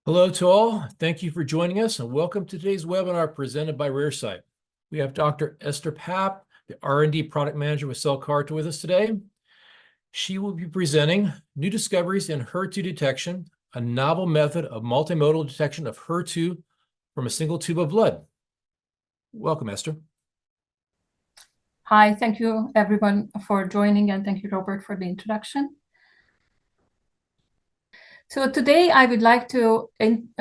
Hello to all. Thank you for joining us and welcome to today's webinar presented by RareCyte. We have Dr. Esther Papp, the R&D product manager with CellCarta with us today. She will be presenting new discoveries in HER2 detection, a novel method of multimodal detection of HER2 from a single tube of blood. Welcome, Esther. Hi, thank you everyone for joining, and thank you, Robert, for the introduction. So today I would like to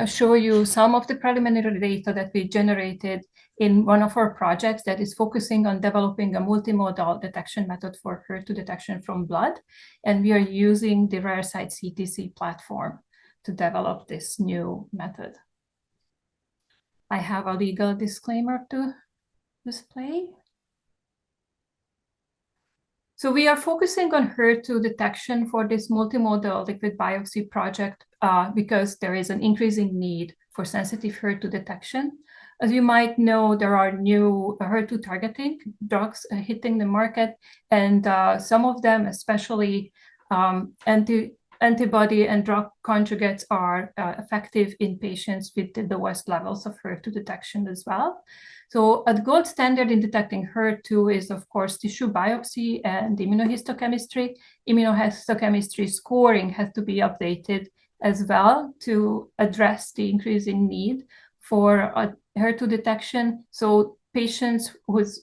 show you some of the preliminary data that we generated in one of our projects that is focusing on developing a multimodal detection method for HER2 detection from blood. And we are using the RareCyte CTC platform to develop this new method. I have a legal disclaimer to display. So we are focusing on HER2 detection for this multimodal liquid biopsy project because there is an increasing need for sensitive HER2 detection. As you might know, there are new HER2 targeting drugs hitting the market, and some of them, especially antibody and drug conjugates, are effective in patients with the lowest levels of HER2 detection as well. So a gold standard in detecting HER2 is, of course, tissue biopsy and immunohistochemistry. Immunohistochemistry scoring has to be updated as well to address the increasing need for HER2 detection. So patients whose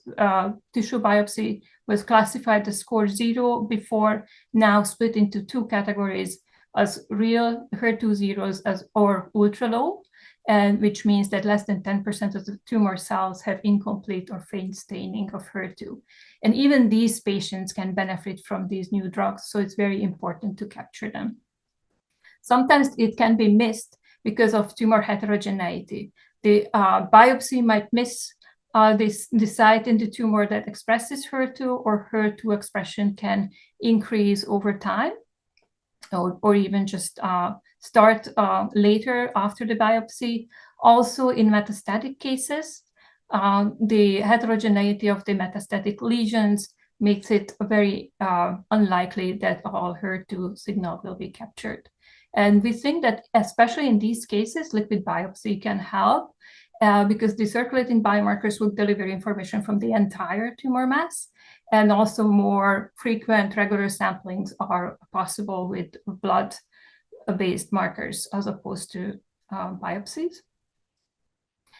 tissue biopsy was classified as score 0 before, now split into two categories as real HER2 zeros or ultra low, and which means that less than 10% of the tumor cells have incomplete or faint staining of HER2. And even these patients can benefit from these new drugs, so it's very important to capture them. Sometimes it can be missed because of tumor heterogeneity. The biopsy might miss the site in the tumor that expresses HER2, or HER2 expression can increase over time, or even just start later after the biopsy. Also, in metastatic cases, the heterogeneity of the metastatic lesions makes it very unlikely that all HER2 signal will be captured. And we think that, especially in these cases, liquid biopsy can help because the circulating biomarkers will deliver information from the entire tumor mass, and also more frequent regular samplings are possible with blood-based markers as opposed to biopsies.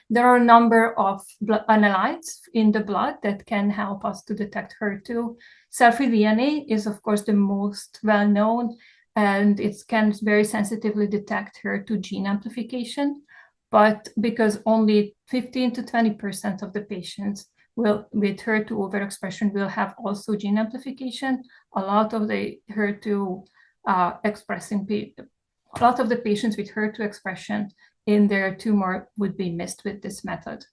There are a number of analytes in the blood that can help us to detect HER2. cfDNA is, of course, the most well-known, and it can very sensitively detect HER2 gene amplification. But because only 15 to 20% of the patients with HER2 overexpression will have also gene amplification, a lot of the HER2 a lot of the patients with HER2 expression in their tumor would be missed with this method.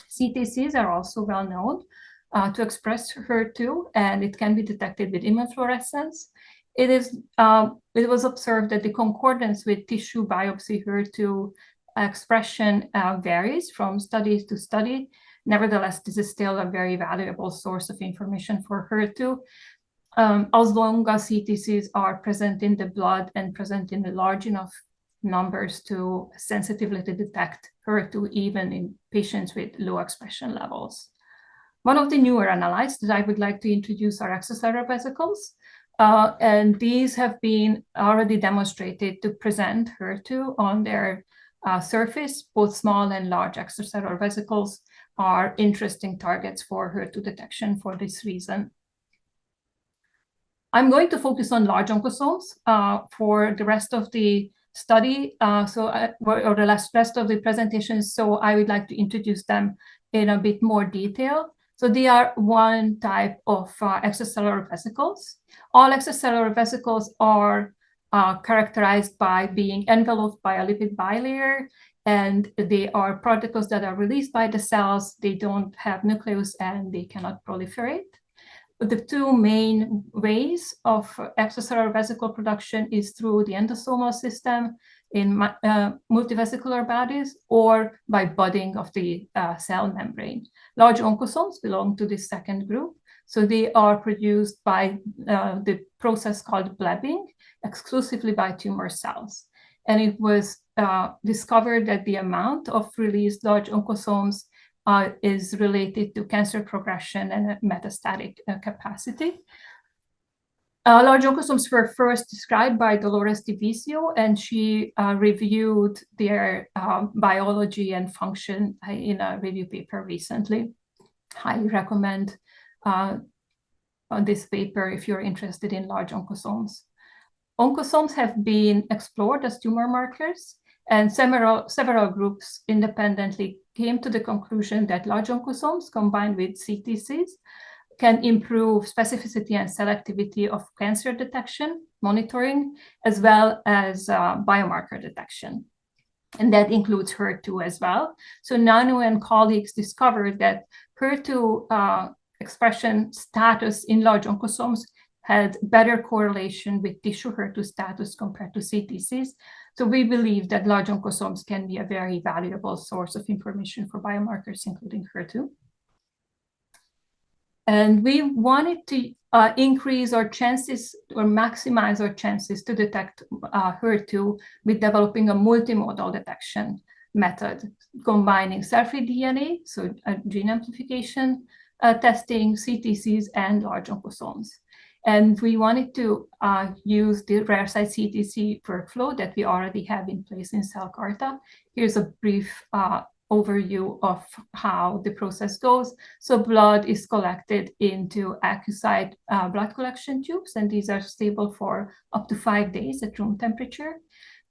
CTCs are also well known to express HER2, and it can be detected with immunofluorescence. It was observed that the concordance with tissue biopsy HER2 expression varies from study to study. Nevertheless, this is still a very valuable source of information for HER2. As long as CTCs are present in the blood and present in large enough numbers to sensitively detect HER2 even in patients with low expression levels. One of the newer analytes that I would like to introduce are extracellular vesicles. And these have been already demonstrated to present HER2 on their surface. Both small and large extracellular vesicles are interesting targets for HER2 detection for this reason. I'm going to focus on large oncosomes for the rest of the study, or the rest of the presentation, so I would like to introduce them in a bit more detail. So they are one type of extracellular vesicles. All extracellular vesicles are characterized by being enveloped by a lipid bilayer, and they are particles that are released by the cells. They don't have nucleus and they cannot proliferate. The two main ways of extracellular vesicle production is through the endosomal system in multivesicular bodies, or by budding of the cell membrane. Large oncosomes belong to this second group. So they are produced by the process called blebbing, exclusively by tumor cells. and it was discovered that the amount of released large oncosomes is related to cancer progression and metastatic capacity. Large oncosomes were first described by Dolores Divisio, and she reviewed their biology and function in a review paper recently. Highly recommend this paper if you're interested in large oncosomes. Oncosomes have been explored as tumor markers, and several groups independently came to the conclusion that large oncosomes combined with CTCs can improve specificity and selectivity of cancer detection, monitoring, as well as biomarker detection. And that includes HER2 as well. So Nanu and colleagues discovered that HER2 expression status in large oncosomes had better correlation with tissue HER2 status compared to CTCs. So we believe that large oncosomes can be a very valuable source of information for biomarkers, including HER2. And we wanted to increase our chances or maximize our chances to detect HER2 with developing a multimodal detection method, combining cell-free DNA, so gene amplification testing, CTCs, and large oncosomes. And we wanted to use the RareCyte CTC workflow that we already have in place in CellCarta. Here's a brief overview of how the process goes. So blood is collected into AccuSite blood collection tubes, and these are stable for up to 5 days at room temperature.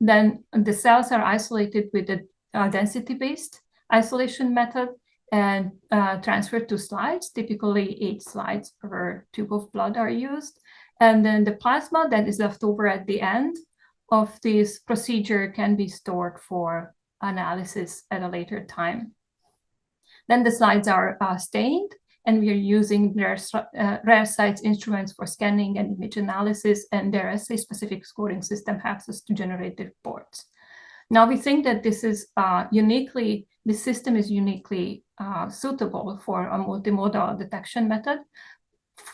Then the cells are isolated with a density-based isolation method and transferred to slides. Typically 8 slides per tube of blood are used. And then the plasma that is left over at the end of this procedure can be stored for analysis at a later time. Then the slides are stained, and we are using RareCyte's instruments for scanning and image analysis, and their assay-specific scoring system helps us to generate the reports. Now we think that this is this system is uniquely suitable for a multimodal detection method.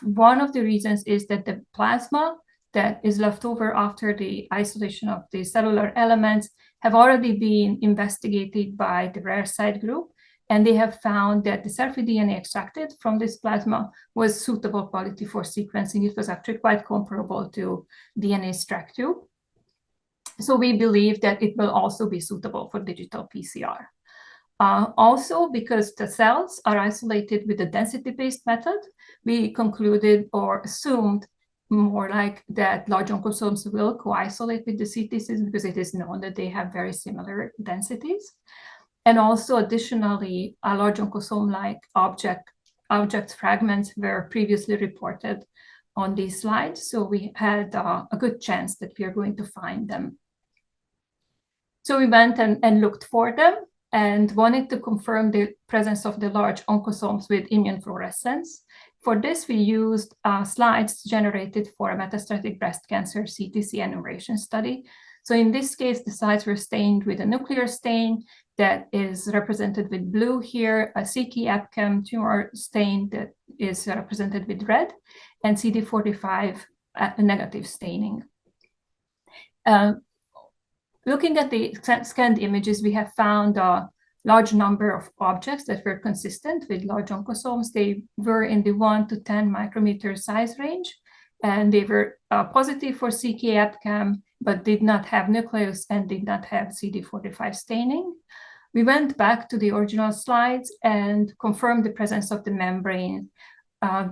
One of the reasons is that the plasma that is left over after the isolation of the cellular elements have already been investigated by the RareCyte group, and they have found that the cell-free DNA extracted from this plasma was suitable quality for sequencing. It was actually quite comparable to DNA extract tube. So we believe that it will also be suitable for digital PCR. Also, because the cells are isolated with a density-based method, we concluded or assumed more like that large oncosomes will co-isolate with the CTCs because it is known that they have very similar densities. And also, additionally, a large oncosome-like object fragments were previously reported on these slides. So we had a good chance that we are going to find them. So we went and looked for them and wanted to confirm the presence of the large oncosomes with immunofluorescence. For this, we used slides generated for a metastatic breast cancer CTC enumeration study. So in this case, the slides were stained with a nuclear stain that is represented with blue here, a CK-EpCAM tumor stain that is represented with red, and CD45 negative staining. Looking at the scanned images, we have found a large number of objects that were consistent with large oncosomes. They were in the 1 to 10 micrometer size range, and they were positive for CK-EpCAM, but did not have nucleus and did not have CD45 staining. We went back to the original slides and confirmed the presence of the membrane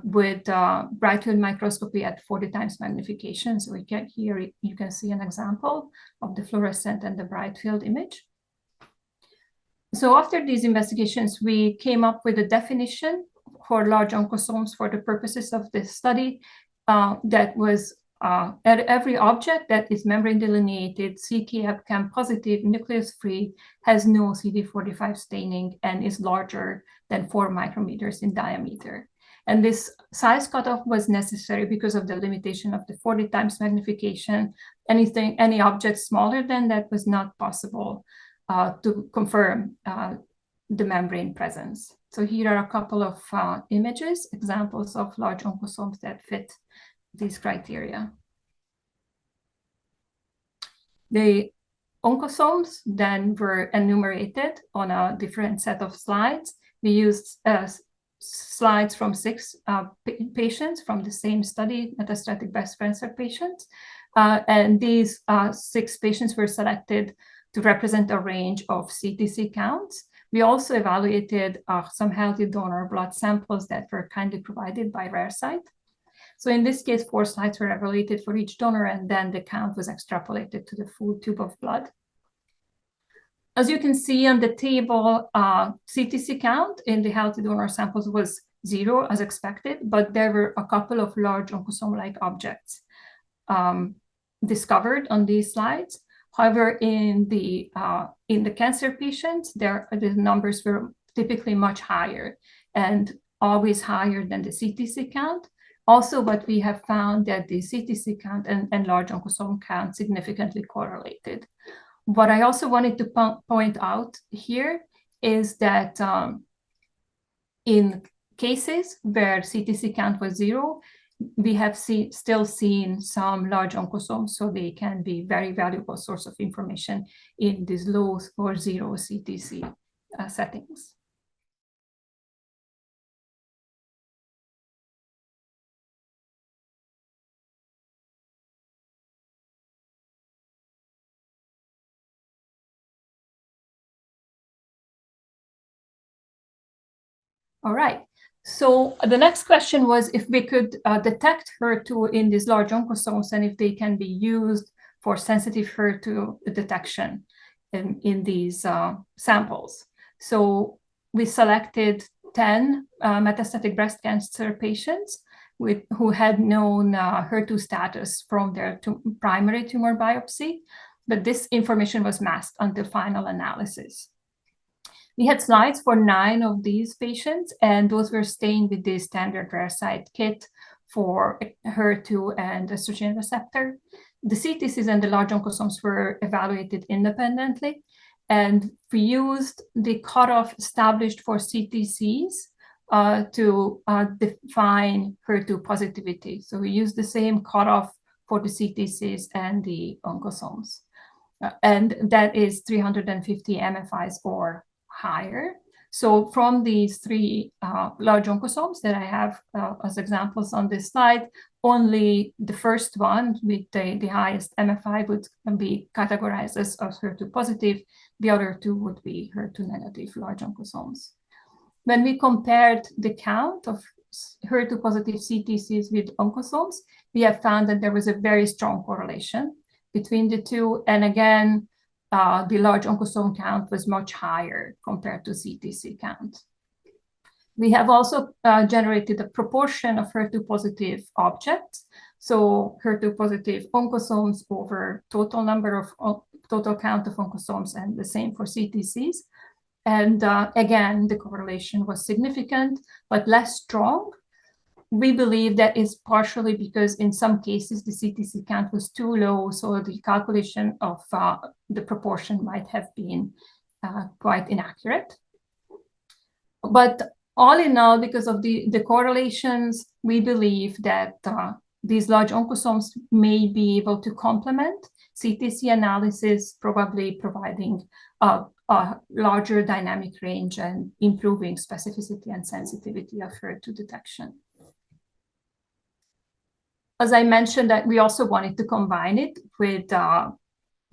with bright field microscopy at 40 times magnification. So here you can see an example of the fluorescent and the bright field image. So after these investigations, we came up with a definition for large oncosomes for the purposes of this study that was every object that is membrane delineated, CK-EpCAM positive, nucleus-free, has no CD45 staining, and is larger than 4 micrometers in diameter. And this size cutoff was necessary because of the limitation of the 40 times magnification. Any object smaller than that was not possible to confirm the membrane presence. So here are a couple of images, examples of large oncosomes that fit these criteria. The oncosomes then were enumerated on a different set of slides. We used slides from 6 patients from the same study, metastatic breast cancer patients. And these 6 patients were selected to represent a range of CTC counts. We also evaluated some healthy donor blood samples that were kindly provided by RareCyte. So in this case, 4 slides were evaluated for each donor, and then the count was extrapolated to the full tube of blood. As you can see on the table, CTC count in the healthy donor samples was 0 as expected, but there were a couple of large oncosome-like objects discovered on these slides. However, in the cancer patients, the numbers were typically much higher and always higher than the CTC count. Also, what we have found that the CTC count and large oncosome count significantly correlated. What I also wanted to point out here is that in cases where CTC count was 0, we have still seen some large oncosomes, so they can be very valuable source of information in these low or 0 CTC settings. All right. So the next question was if we could detect HER2 in these large oncosomes and if they can be used for sensitive HER2 detection in these samples. So we selected 10 metastatic breast cancer patients who had known HER2 status from their primary tumor biopsy, but this information was masked until final analysis. We had slides for 9 of these patients, and those were stained with the standard RareCyte kit for HER2 and estrogen receptor. The CTCs and the large oncosomes were evaluated independently, and we used the cutoff established for CTCs to define HER2 positivity. So we used the same cutoff for the CTCs and the oncosomes, and that is 350 MFIs or higher. So from these 3 large oncosomes that I have as examples on this slide, only the first one with the highest MFI would be categorized as HER2 positive. The other 2 would be HER2 negative large oncosomes. When we compared the count of HER2 positive CTCs with oncosomes, we have found that there was a very strong correlation between the 2. And again, the large oncosome count was much higher compared to CTC count. We have also generated a proportion of HER2 positive objects. So HER2 positive oncosomes over total count of oncosomes, and the same for CTCs. And again, the correlation was significant, but less strong. We believe that is partially because in some cases the CTC count was too low, so the calculation of the proportion might have been quite inaccurate. But all in all, because of the correlations, we believe that these large oncosomes may be able to complement CTC analysis, probably providing a larger dynamic range and improving specificity and sensitivity of HER2 detection. As I mentioned, that we also wanted to combine it with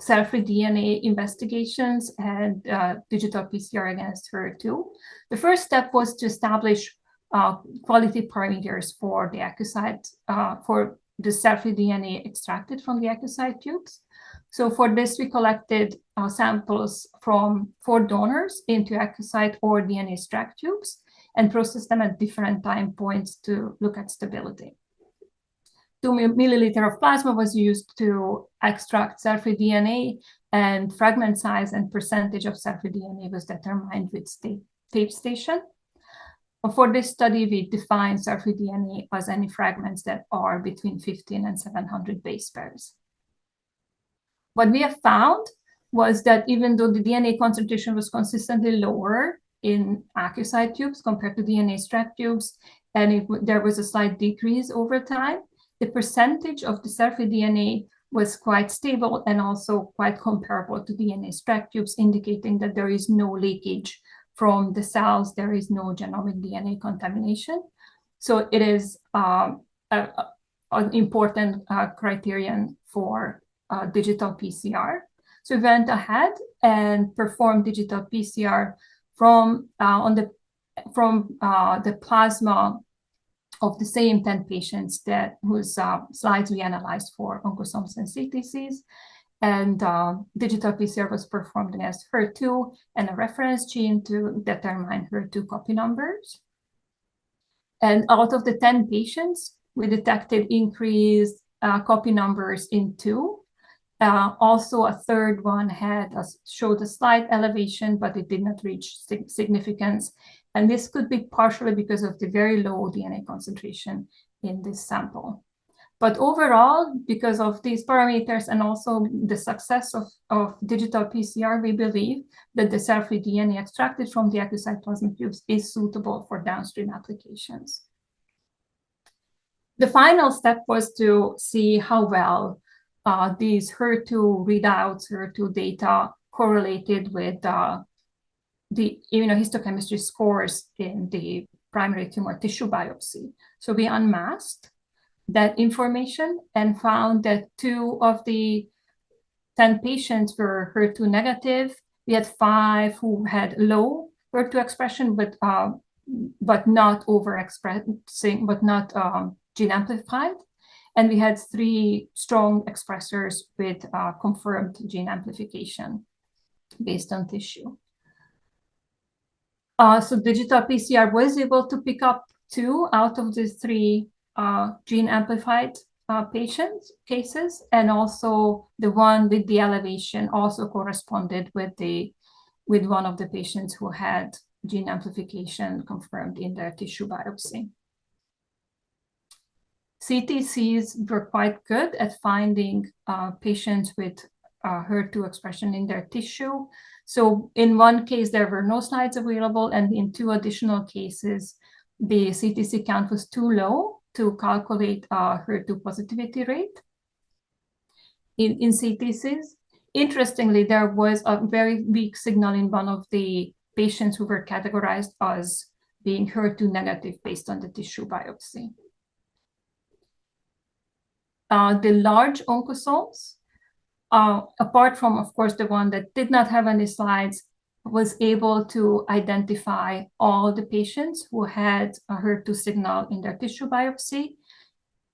cell-free DNA investigations and digital PCR against HER2. The first step was to establish quality parameters for the AccuCyte, for the cell-free DNA extracted from the AccuCyte tubes. So for this, we collected samples from 4 donors into AccuCyte or DNA extract tubes and processed them at different time points to look at stability. 2 milliliter of plasma was used to extract cell-free DNA, and fragment size and percentage of cell-free DNA was determined with tape station. For this study, we defined cell-free DNA as any fragments that are between 15 and 700 base pairs. What we have found was that even though the DNA concentration was consistently lower in AccuCyte tubes compared to DNA extract tubes, and there was a slight decrease over time, the percentage of the cell-free DNA was quite stable and also quite comparable to DNA spec tubes, indicating that there is no leakage from the cells, there is no genomic DNA contamination. So it is an important criterion for digital PCR. So we went ahead and performed digital PCR from the plasma of the same 10 patients whose slides we analyzed for oncosomes and CTCs. And digital PCR was performed against HER2 and a reference gene to determine HER2 copy numbers. And out of the 10 patients, we detected increased copy numbers in 2. Also, a third one showed a slight elevation, but it did not reach significance. And this could be partially because of the very low DNA concentration in this sample. But overall, because of these parameters and also the success of digital PCR, we believe that the cell-free DNA extracted from the acquisite plasma tubes is suitable for downstream applications. The final step was to see how well these HER2 readouts, HER2 data correlated with the immunohistochemistry scores in the primary tumor tissue biopsy. So we unmasked that information and found that 2 of the 10 patients were HER2 negative. We had 5 who had low HER2 expression, but not overexpressing, but not gene amplified. And we had 3 strong expressors with confirmed gene amplification based on tissue. So digital PCR was able to pick up 2 out of the 3 gene amplified cases, and also the one with the elevation also corresponded with one of the patients who had gene amplification confirmed in their tissue biopsy. CTCs were quite good at finding patients with HER2 expression in their tissue. So in one case, there were no slides available, and in 2 additional cases, the CTC count was too low to calculate HER2 positivity rate in CTCs. Interestingly, there was a very weak signal in one of the patients who were categorized as being HER2 negative based on the tissue biopsy. The large oncosomes, apart from, of course, the one that did not have any slides, was able to identify all the patients who had a HER2 signal in their tissue biopsy,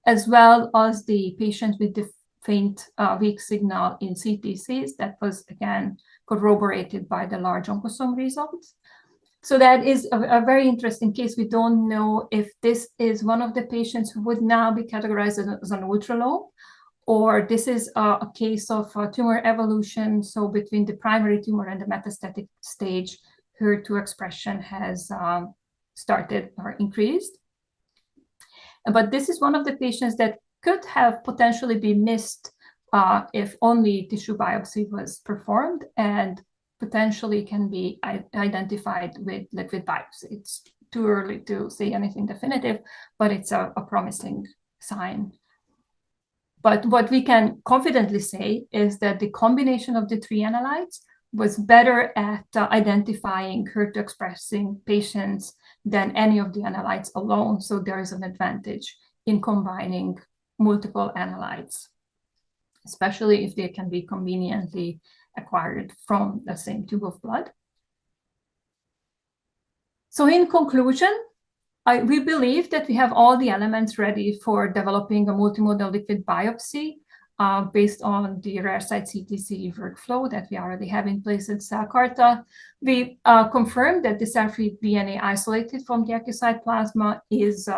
as well as the patients with the faint weak signal in CTCs. That was, again, corroborated by the large oncosome results. So that is a very interesting case. We don't know if this is one of the patients who would now be categorized as an ultra-low, or this is a case of tumor evolution. So between the primary tumor and the metastatic stage, HER2 expression has started or increased. But this is one of the patients that could have potentially been missed if only tissue biopsy was performed, and potentially can be identified with liquid biopsy. It's too early to say anything definitive, but it's a promising sign. But what we can confidently say is that the combination of the 3 analytes was better at identifying HER2-expressing patients than any of the analytes alone. So there is an advantage in combining multiple analytes, especially if they can be conveniently acquired from the same tube of blood. So in conclusion, we believe that we have all the elements ready for developing a multimodal liquid biopsy based on the RareCyte CTC workflow that we already have in place at CellCarta. We confirmed that the cell-free DNA isolated from the acquisite plasma is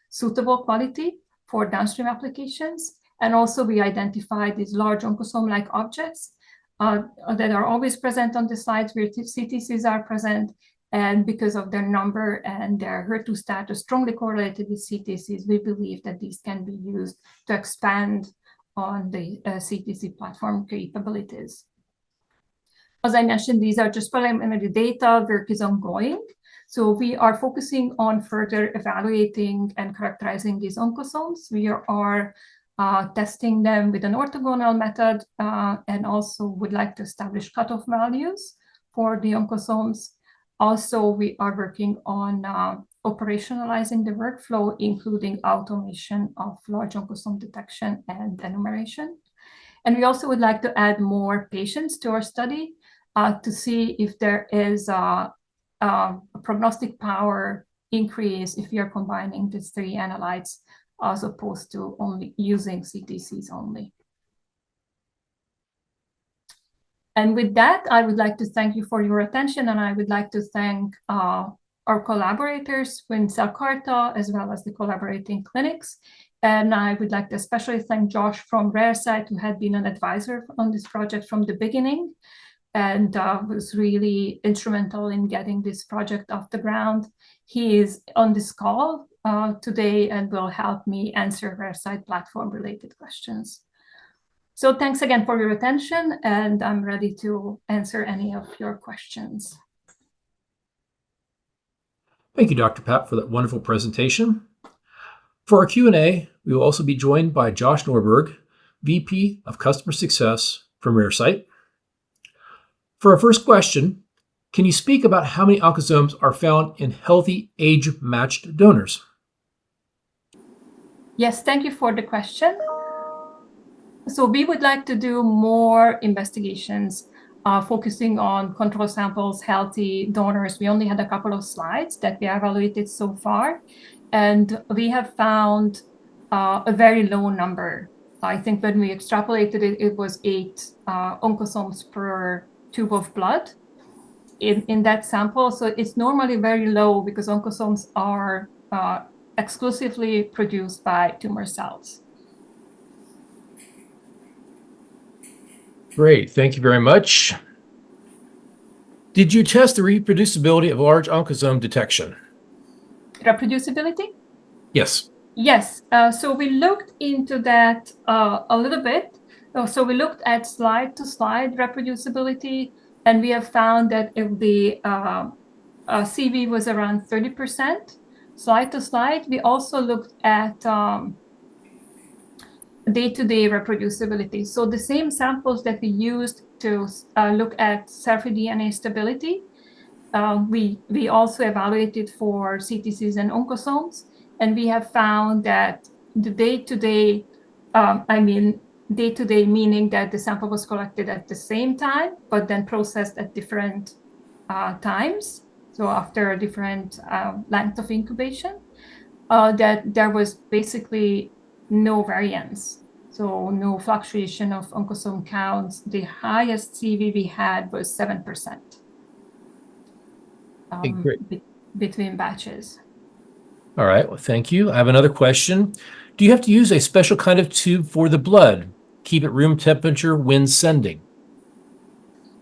suitable quality for downstream applications. And also we identified these large oncosome-like objects that are always present on the slides where CTCs are present. And because of their number and their HER2 status strongly correlated with CTCs, we believe that these can be used to expand on the CTC platform capabilities. As I mentioned, these are just preliminary data. Work is ongoing. So we are focusing on further evaluating and characterizing these oncosomes. We are testing them with an orthogonal method, and also would like to establish cutoff values for the oncosomes. Also, we are working on operationalizing the workflow, including automation of large oncosome detection and enumeration. And we also would like to add more patients to our study to see if there is a prognostic power increase if you're combining these three analytes as opposed to only using CTCs only. And with that, I would like to thank you for your attention, and I would like to thank our collaborators in CellCarta, as well as the collaborating clinics. And I would like to especially thank Josh from RareCyte, who had been an advisor on this project from the beginning, and was really instrumental in getting this project off the ground. He is on this call today and will help me answer RareCyte platform-related questions. So thanks again for your attention, and I'm ready to answer any of your questions. Thank you, Dr. Papp, for that wonderful presentation. For our Q&A, we will also be joined by Josh Norberg, VP of Customer Success from RareCyte. For our first question, can you speak about how many oncosomes are found in healthy age-matched donors? Yes, thank you for the question. So we would like to do more investigations focusing on control samples, healthy donors. We only had a couple of slides that we evaluated so far, and we have found a very low number. I think when we extrapolated it, it was 8 oncosomes per tube of blood in that sample. So it's normally very low because oncosomes are exclusively produced by tumor cells. Great, thank you very much. Did you test the reproducibility of large oncosome detection? Reproducibility? Yes. Yes, so we looked into that a little bit. So we looked at slide-to-slide reproducibility, and we have found that if the CV was around 30%, slide-to-slide, we also looked at day-to-day reproducibility. So the same samples that we used to look at cfDNA stability, we also evaluated for CTCs and oncosomes, and we have found that the day-to-day, day-to-day meaning that the sample was collected at the same time, but then processed at different times, so after a different length of incubation, that there was basically no variance. So no fluctuation of oncosome counts. The highest CV we had was 7%. Between batches. All right, well, thank you. I have another question. Do you have to use a special kind of tube for the blood? Keep it room temperature when sending?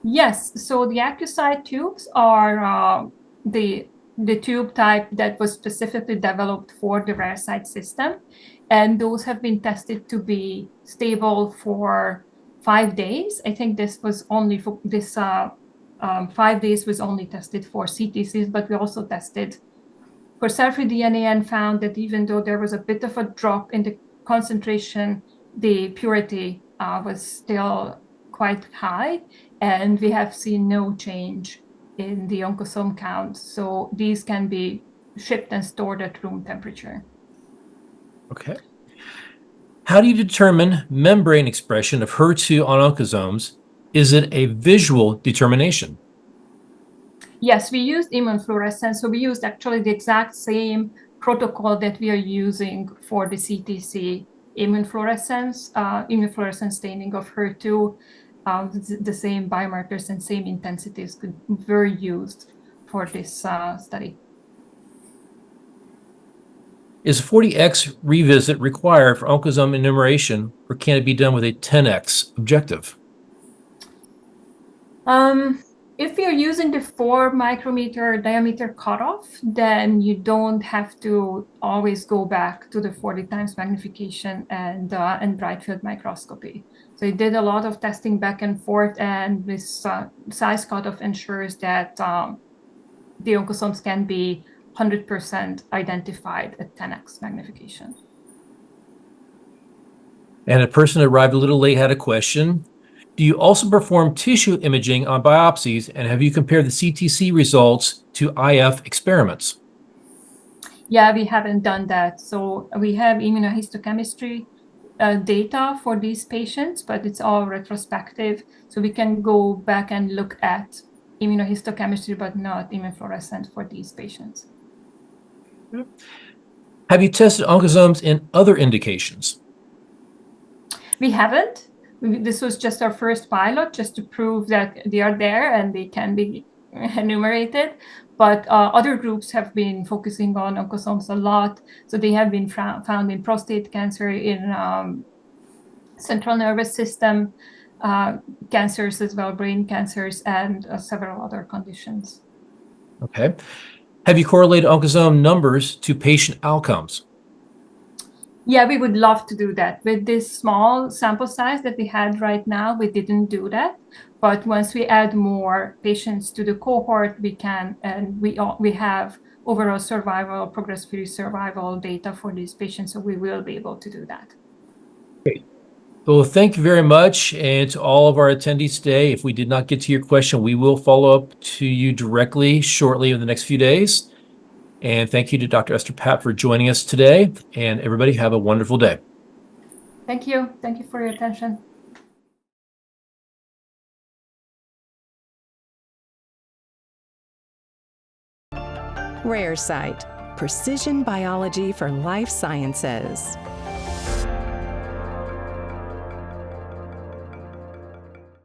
Yes, so the AccuSite tubes are the tube type that was specifically developed for the RareCyte system. And those have been tested to be stable for 5 days. I think this was only for this 5 days was only tested for CTCs, but we also tested for cfDNA and found that even though there was a bit of a drop in the concentration, the purity was still quite high, and we have seen no change in the oncosome count. So these can be shipped and stored at room temperature. Okay. How do you determine membrane expression of HER2 on oncosomes? Is it a visual determination? Yes, we used immunofluorescence. So we used actually the exact same protocol that we are using for the CTC immunofluorescence, immunofluorescence staining of HER2. The same biomarkers and same intensities were used for this study. Is a 40x revisit required for oncosome enumeration, or can it be done with a 10x objective? If you're using the 4 micrometer diameter cutoff, then you don't have to always go back to the 40 times magnification and bright field microscopy. So it did a lot of testing back and forth, and this size cutoff ensures that the oncosomes can be 100% identified at 10x magnification. And a person that arrived a little late had a question. Do you also perform tissue imaging on biopsies, and have you compared the CTC results to IF experiments? Yeah, we haven't done that. So we have immunohistochemistry data for these patients, but it's all retrospective. So we can go back and look at immunohistochemistry, but not immunofluorescent for these patients. Have you tested oncosomes in other indications? We haven't. This was just our first pilot, just to prove that they are there and they can be enumerated. But other groups have been focusing on oncosomes a lot. So they have been found in prostate cancer, in central nervous system cancers as well, brain cancers, and several other conditions. Okay. Have you correlated oncosome numbers to patient outcomes? Yeah, we would love to do that. With this small sample size that we had right now, we didn't do that. But once we add more patients to the cohort, we can, and we have overall survival, progress-free survival data for these patients, so we will be able to do that. Great. Well, thank you very much. And to all of our attendees today, if we did not get to your question, we will follow up to you directly shortly in the next few days. And thank you to Dr. Esther Papp for joining us today. And everybody have a wonderful day. Thank you. Thank you for your attention. RareCyte, precision biology for life sciences.